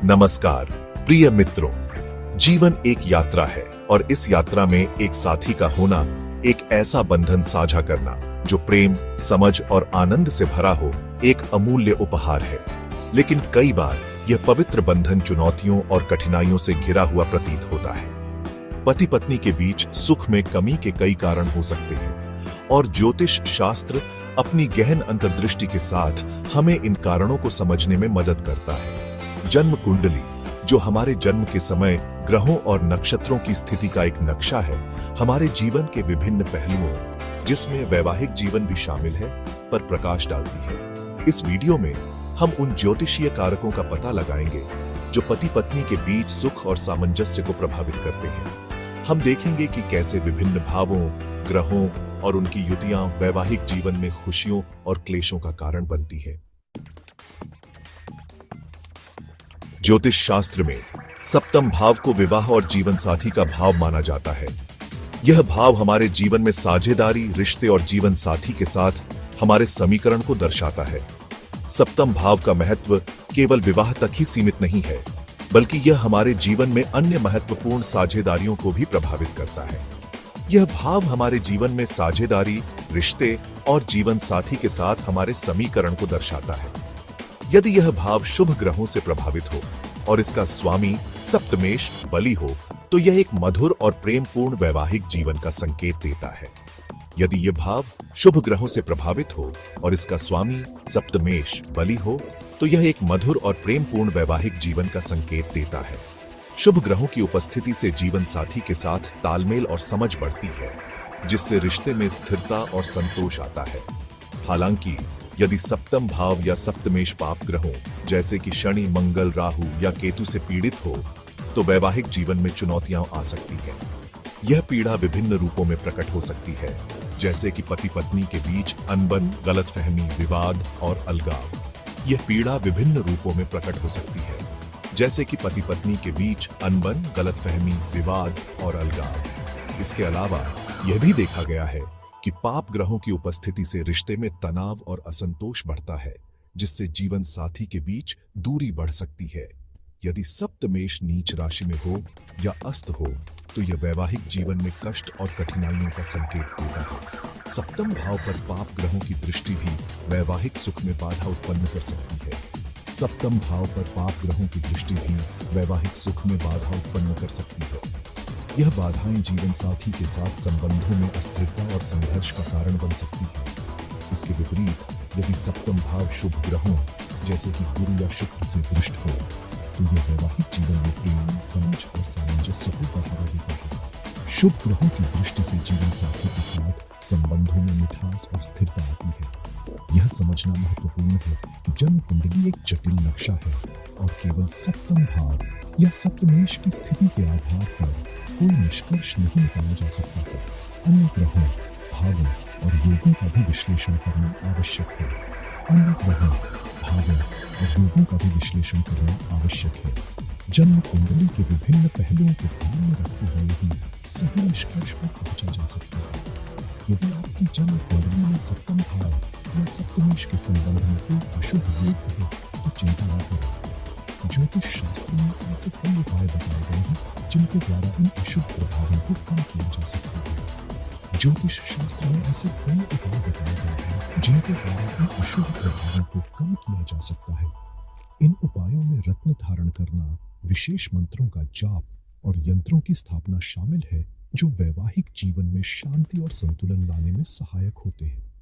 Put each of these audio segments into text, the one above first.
नमस्कार प्रिय मित्रों, जीवन एक यात्रा है और इस यात्रा में एक साथी का होना, एक ऐसा बंधन साझा करना जो प्रेम, समझ और आनंद से भरा हो, एक अमूल्य उपहार है। लेकिन कई बार यह पवित्र बंधन चुनौतियों और कठिनाइयों से घिरा हुआ प्रतीत होता है। पति पत्नी के बीच सुख में कमी के कई कारण हो सकते हैं और ज्योतिष शास्त्र अपनी गहन अंतर्दृष्टि के साथ हमें इन कारणों को समझने में मदद करता है। जन्म कुंडली, जो हमारे जन्म के समय ग्रहों और नक्षत्रों की स्थिति का एक नक्शा है, हमारे जीवन के विभिन्न पहलुओं, जिसमें वैवाहिक जीवन भी शामिल है, पर प्रकाश डालती है। इस वीडियो में हम उन ज्योतिषीय कारकों का पता लगाएंगे जो पति पत्नी के बीच सुख और सामंजस्य को प्रभावित करते हैं। हम देखेंगे कि कैसे विभिन्न भावों, ग्रहों और उनकी युतियां वैवाहिक जीवन में खुशियों और क्लेशों का कारण बनती हैं। ज्योतिष शास्त्र में सप्तम भाव को विवाह और जीवन साथी का भाव माना जाता है। यह भाव हमारे जीवन में साझेदारी, रिश्ते और जीवन साथी के साथ हमारे समीकरण को दर्शाता है। सप्तम भाव का महत्व केवल विवाह तक ही सीमित नहीं है, बल्कि यह हमारे जीवन में अन्य महत्वपूर्ण साझेदारियों को भी प्रभावित करता है। यह भाव हमारे जीवन में साझेदारी, रिश्ते और जीवन साथी के साथ हमारे समीकरण को दर्शाता है। यदि यह भाव शुभ ग्रहों से प्रभावित हो और इसका स्वामी सप्तमेश बलि हो, तो यह एक मधुर और प्रेमपूर्ण वैवाहिक जीवन का संकेत देता है। यदि यह भाव शुभ ग्रहों से प्रभावित हो और इसका स्वामी सप्तमेश बलि हो, तो यह एक मधुर और प्रेमपूर्ण वैवाहिक जीवन का संकेत देता है। शुभ ग्रहों की उपस्थिति से जीवन साथी के साथ तालमेल और समझ बढ़ती है, जिससे रिश्ते में स्थिरता और संतोष आता है। हालांकि यदि सप्तम भाव या सप्तमेश पाप ग्रहों जैसे कि शनि, मंगल, राहु या केतु से पीड़ित हो, तो वैवाहिक जीवन में चुनौतियां आ सकती हैं। यह पीड़ा विभिन्न रूपों में प्रकट हो सकती है, जैसे कि पति पत्नी के बीच अनबन, गलतफहमी, विवाद और अलगाव। यह पीड़ा विभिन्न रूपों में प्रकट हो सकती है, जैसे कि पति पत्नी के बीच अनबन, गलतफहमी, विवाद और अलगाव। इसके अलावा यह भी देखा गया है कि पाप ग्रहों की उपस्थिति से रिश्ते में तनाव और असंतोष बढ़ता है, जिससे जीवन साथी के बीच दूरी बढ़ सकती है। यदि सप्तमेश नीच राशि में हो या अस्त हो, तो यह वैवाहिक जीवन में कष्ट और कठिनाइयों का संकेत देता है। सप्तम भाव पर पाप ग्रहों की दृष्टि भी वैवाहिक सुख में बाधा उत्पन्न कर सकती है। सप्तम भाव पर पाप ग्रहों की दृष्टि भी वैवाहिक सुख में बाधा उत्पन्न कर सकती है। यह बाधाएं जीवन साथी के साथ संबंधों में अस्थिरता और संघर्ष का कारण बन सकती है। इसके विपरीत यदि सप्तम भाव शुभ ग्रहों जैसे कि गुरु या शुक्र से दृष्ट हो, तो यह वैवाहिक जीवन में प्रेम, समझ और सामंजस्य को बढ़ावा देता है। शुभ ग्रहों की दृष्टि से जीवन साथी के साथ संबंधों में मिठास और स्थिरता आती है। यह समझना महत्वपूर्ण है कि जन्म कुंडली एक जटिल नक्शा है और केवल सप्तम भाव या सप्तमेश की स्थिति के आधार पर कोई निष्कर्ष नहीं निकाला जा सकता है। अन्य ग्रहों, भावों और योगों का भी विश्लेषण करना आवश्यक है। जन्म कुंडली के विभिन्न पहलुओं को ध्यान में रखते हुए ही सही निष्कर्ष पर पहुंचा जा सकता है। यदि आपकी जन्म कुंडली में सप्तम भाव या सप्तमेश के संबंध में कोई अशुभ योग है, तो चिंता न करें। ज्योतिष शास्त्र में ऐसे कई उपाय बताए गए हैं जिनके द्वारा इन अशुभ प्रभावों को कम किया जा सकता है। ज्योतिष शास्त्र में ऐसे कई उपाय बताए गए हैं जिनके द्वारा इन अशुभ प्रभावों को कम किया जा सकता है। इन उपायों में रत्न धारण करना, विशेष मंत्रों का जाप और यंत्रों की स्थापना शामिल है, जो वैवाहिक जीवन में शांति और संतुलन लाने में सहायक होते हैं।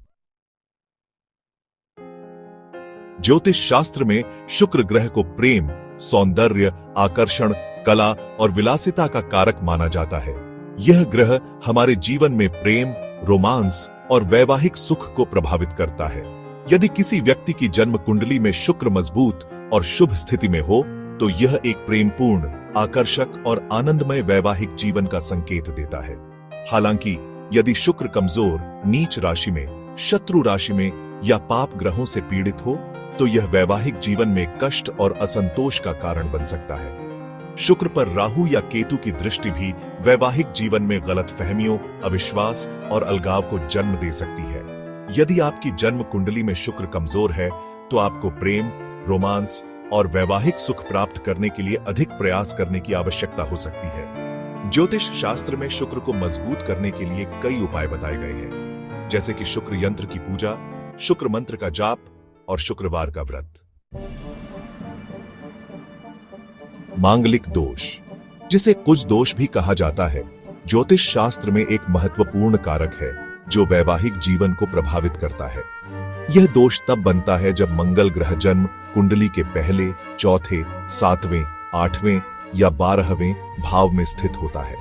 ज्योतिष शास्त्र में शुक्र ग्रह को प्रेम, सौंदर्य, आकर्षण, कला और विलासिता का कारक माना जाता है। यह ग्रह हमारे जीवन में प्रेम, रोमांस और वैवाहिक सुख को प्रभावित करता है। यदि किसी व्यक्ति की जन्म कुंडली में शुक्र मजबूत और शुभ स्थिति में हो, तो यह एक प्रेमपूर्ण, आकर्षक और आनंदमय वैवाहिक जीवन का संकेत देता है। हालांकि यदि शुक्र कमजोर, नीच राशि में, शत्रु राशि में या पाप ग्रहों से पीड़ित हो, तो यह वैवाहिक जीवन में कष्ट और असंतोष का कारण बन सकता है। शुक्र पर राहु या केतु की दृष्टि भी वैवाहिक जीवन में गलतफहमियों, अविश्वास और अलगाव को जन्म दे सकती है। यदि आपकी जन्म कुंडली में शुक्र कमजोर है, तो आपको प्रेम, रोमांस और वैवाहिक सुख प्राप्त करने के लिए अधिक प्रयास करने की आवश्यकता हो सकती है। ज्योतिष शास्त्र में शुक्र को मजबूत करने के लिए कई उपाय बताए गए हैं, जैसे कि शुक्र यंत्र की पूजा, शुक्र मंत्र का जाप और शुक्रवार का व्रत। मांगलिक दोष, जिसे कुज दोष भी कहा जाता है, ज्योतिष शास्त्र में एक महत्वपूर्ण कारक है जो वैवाहिक जीवन को प्रभावित करता है। यह दोष तब बनता है जब मंगल ग्रह जन्म कुंडली के पहले, चौथे, 7वें, 8वें या 12वें भाव में स्थित होता है।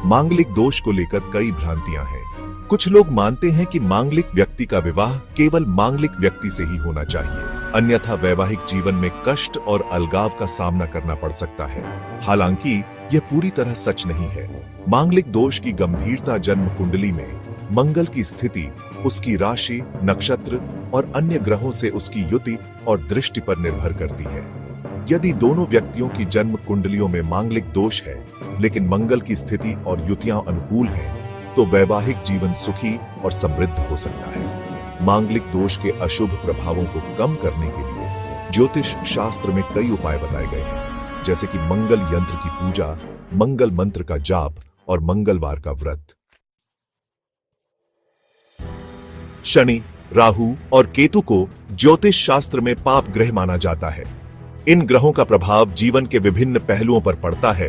मांगलिक दोष को लेकर कई भ्रांतियां हैं। कुछ लोग मानते हैं कि मांगलिक व्यक्ति का विवाह केवल मांगलिक व्यक्ति से ही होना चाहिए, अन्यथा वैवाहिक जीवन में कष्ट और अलगाव का सामना करना पड़ सकता है। हालांकि यह पूरी तरह सच नहीं है। मांगलिक दोष की गंभीरता जन्म कुंडली में मंगल की स्थिति, उसकी राशि, नक्षत्र और अन्य ग्रहों से उसकी युति और दृष्टि पर निर्भर करती है। यदि दोनों व्यक्तियों की जन्म कुंडलियों में मांगलिक दोष है, लेकिन मंगल की स्थिति और युतियां अनुकूल हैं, तो वैवाहिक जीवन सुखी और समृद्ध हो सकता है। मांगलिक दोष के अशुभ प्रभावों को कम करने के लिए ज्योतिष शास्त्र में कई उपाय बताए गए हैं, जैसे कि मंगल यंत्र की पूजा, मंगल मंत्र का जाप और मंगलवार का व्रत। शनि, राहु और केतु को ज्योतिष शास्त्र में पाप ग्रह माना जाता है। इन ग्रहों का प्रभाव जीवन के विभिन्न पहलुओं पर पड़ता है,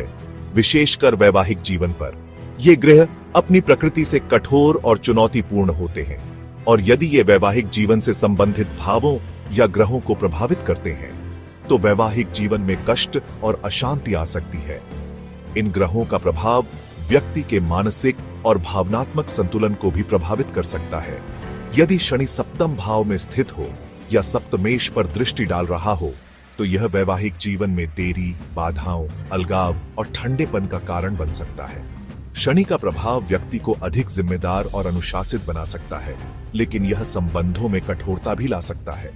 विशेषकर वैवाहिक जीवन पर। ये ग्रह अपनी प्रकृति से कठोर और चुनौतीपूर्ण होते हैं, और यदि ये वैवाहिक जीवन से संबंधित भावों या ग्रहों को प्रभावित करते हैं, तो वैवाहिक जीवन में कष्ट और अशांति आ सकती है। इन ग्रहों का प्रभाव व्यक्ति के मानसिक और भावनात्मक संतुलन को भी प्रभावित कर सकता है। यदि शनि सप्तम भाव में स्थित हो या सप्तमेश पर दृष्टि डाल रहा हो, तो यह वैवाहिक जीवन में देरी, बाधाओं, अलगाव और ठंडेपन का कारण बन सकता है। शनि का प्रभाव व्यक्ति को अधिक जिम्मेदार और अनुशासित बना सकता है, लेकिन यह संबंधों में कठोरता भी ला सकता है।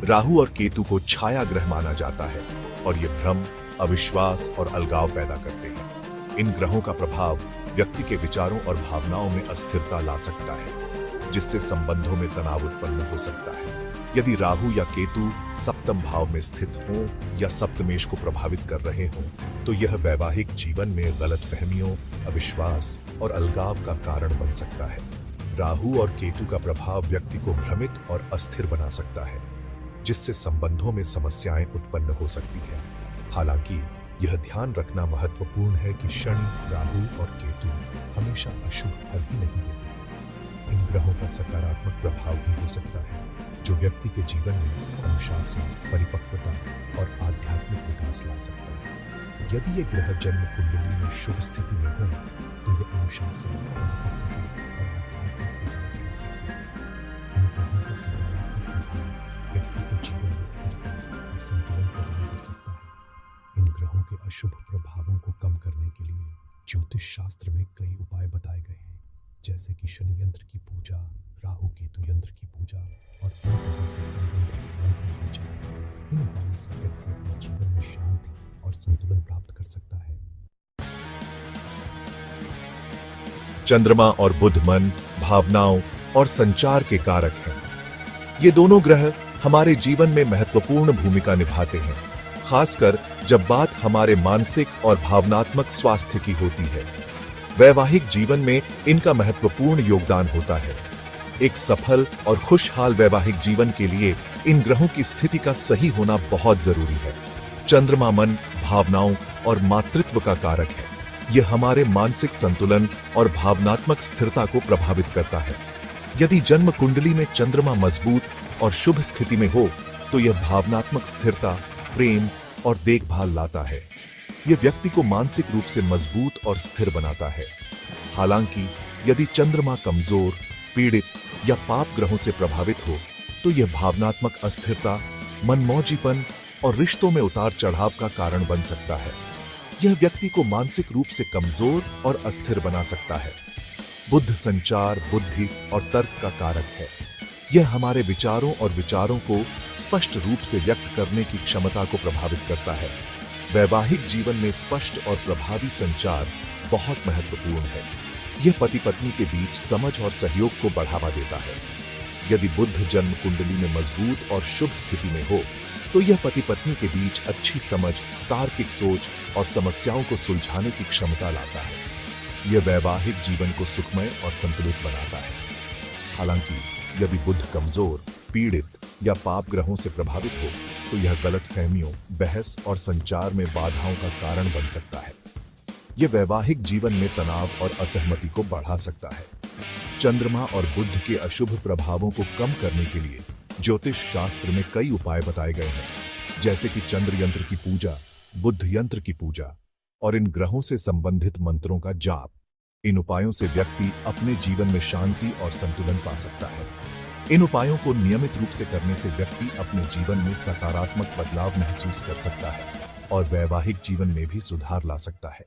राहु और केतु को छाया ग्रह माना जाता है, और ये भ्रम, अविश्वास और अलगाव पैदा करते हैं। इन ग्रहों का प्रभाव व्यक्ति के विचारों और भावनाओं में अस्थिरता ला सकता है, जिससे संबंधों में तनाव उत्पन्न हो सकता है। यदि राहु या केतु सप्तम भाव में स्थित हों या सप्तमेश को प्रभावित कर रहे हों, तो यह वैवाहिक जीवन में गलतफहमियों, अविश्वास और अलगाव का कारण बन सकता है। राहु और केतु का प्रभाव व्यक्ति को भ्रमित और अस्थिर बना सकता है, जिससे संबंधों में समस्याएं उत्पन्न हो सकती हैं। हालांकि यह ध्यान रखना महत्वपूर्ण है कि शनि, राहु और केतु हमेशा अशुभ फल ही नहीं देते। इन ग्रहों का सकारात्मक प्रभाव भी हो सकता है, जो व्यक्ति के जीवन में अनुशासन, परिपक्वता और आध्यात्मिक विकास ला सकता है। यदि ये ग्रह जन्म कुंडली में शुभ स्थिति में हो, तो ये अनुशासन, परिपक्वता और आध्यात्मिक विकास ला सकता है। इन ग्रहों का सकारात्मक प्रभाव व्यक्ति को जीवन में स्थिरता और संतुलन प्रदान कर सकता है। इन ग्रहों के अशुभ प्रभावों को कम करने के लिए ज्योतिष शास्त्र में कई उपाय बताए गए हैं, जैसे कि शनि यंत्र की पूजा, राहु केतु यंत्र की पूजा और इन ग्रहों से संबंधित मंत्रों का जाप। इन उपायों से व्यक्ति अपने जीवन में शांति और संतुलन प्राप्त कर सकता है। चंद्रमा और बुध मन, भावनाओं और संचार के कारक हैं। ये दोनों ग्रह हमारे जीवन में महत्वपूर्ण भूमिका निभाते हैं, खासकर जब बात हमारे मानसिक और भावनात्मक स्वास्थ्य की होती है। वैवाहिक जीवन में इनका महत्वपूर्ण योगदान होता है। एक सफल और खुशहाल वैवाहिक जीवन के लिए इन ग्रहों की स्थिति का सही होना बहुत जरूरी है। चंद्रमा मन, भावनाओं और मातृत्व का कारक है। यह हमारे मानसिक संतुलन और भावनात्मक स्थिरता को प्रभावित करता है। यदि जन्म कुंडली में चंद्रमा मजबूत और शुभ स्थिति में हो, तो यह भावनात्मक स्थिरता, प्रेम और देखभाल लाता है। यह व्यक्ति को मानसिक रूप से मजबूत और स्थिर बनाता है। हालांकि यदि चंद्रमा कमजोर, पीड़ित या पाप ग्रहों से प्रभावित हो, तो यह भावनात्मक अस्थिरता, मनमौजीपन और रिश्तों में उतार चढ़ाव का कारण बन सकता है। यह व्यक्ति को मानसिक रूप से कमजोर और अस्थिर बना सकता है। बुध संचार, बुद्धि और तर्क का कारक है। यह हमारे विचारों और विचारों को स्पष्ट रूप से व्यक्त करने की क्षमता को प्रभावित करता है। वैवाहिक जीवन में स्पष्ट और प्रभावी संचार बहुत महत्वपूर्ण है। यह पति पत्नी के बीच समझ और सहयोग को बढ़ावा देता है। यदि बुध जन्म कुंडली में मजबूत और शुभ स्थिति में हो, तो तो यह पति पत्नी के बीच अच्छी समझ, तार्किक सोच और समस्याओं को सुलझाने की क्षमता लाता है। यह वैवाहिक जीवन को सुखमय और संतुलित बनाता है। हालांकि यदि बुध कमजोर, पीड़ित या पाप ग्रहों से प्रभावित हो तो यह गलतफहमियों, बहस और संचार में बाधाओं का कारण बन सकता है। यह वैवाहिक जीवन में तनाव और असहमति को बढ़ा सकता है। चंद्रमा और बुध के अशुभ प्रभावों को कम करने के लिए ज्योतिष शास्त्र में कई उपाय बताए गए हैं, जैसे कि चंद्र यंत्र की पूजा, बुध यंत्र की पूजा और इन ग्रहों से संबंधित मंत्रों का जाप। इन उपायों से व्यक्ति अपने जीवन में शांति और संतुलन पा सकता है। इन उपायों को नियमित रूप से करने से व्यक्ति अपने जीवन में सकारात्मक बदलाव महसूस कर सकता है और वैवाहिक जीवन में भी सुधार ला सकता है।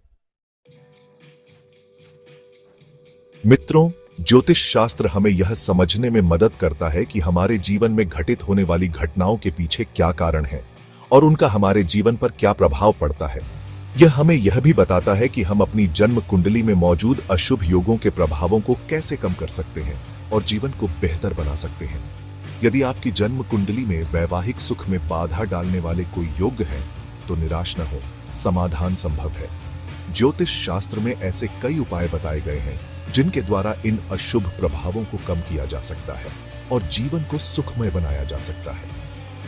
मित्रों, ज्योतिष शास्त्र हमें यह समझने में मदद करता है कि हमारे जीवन में घटित होने वाली घटनाओं के पीछे क्या कारण है और उनका हमारे जीवन पर क्या प्रभाव पड़ता है। यह हमें यह भी बताता है कि हम अपनी जन्म कुंडली में मौजूद अशुभ योगों के प्रभावों को कैसे कम कर सकते हैं और जीवन को बेहतर बना सकते हैं। यदि आपकी जन्म कुंडली में वैवाहिक सुख में बाधा डालने वाले कोई योग हैं, तो निराश न हो, समाधान संभव है। ज्योतिष शास्त्र में ऐसे कई उपाय बताए गए हैं जिनके द्वारा इन अशुभ प्रभावों को कम किया जा सकता है और जीवन को सुखमय बनाया जा सकता है।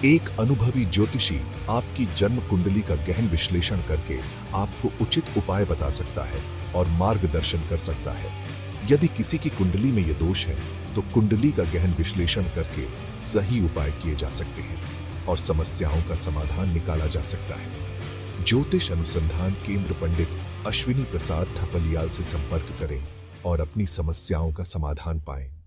एक अनुभवी ज्योतिषी आपकी जन्म कुंडली का गहन विश्लेषण करके आपको उचित उपाय बता सकता है और मार्गदर्शन कर सकता है। यदि किसी की कुंडली में ये दोष है तो कुंडली का गहन विश्लेषण करके सही उपाय किए जा सकते हैं और समस्याओं का समाधान निकाला जा सकता है। ज्योतिष अनुसंधान केंद्र पंडित अश्विनी प्रसाद थपलियाल से संपर्क करें और अपनी समस्याओं का समाधान पाएं।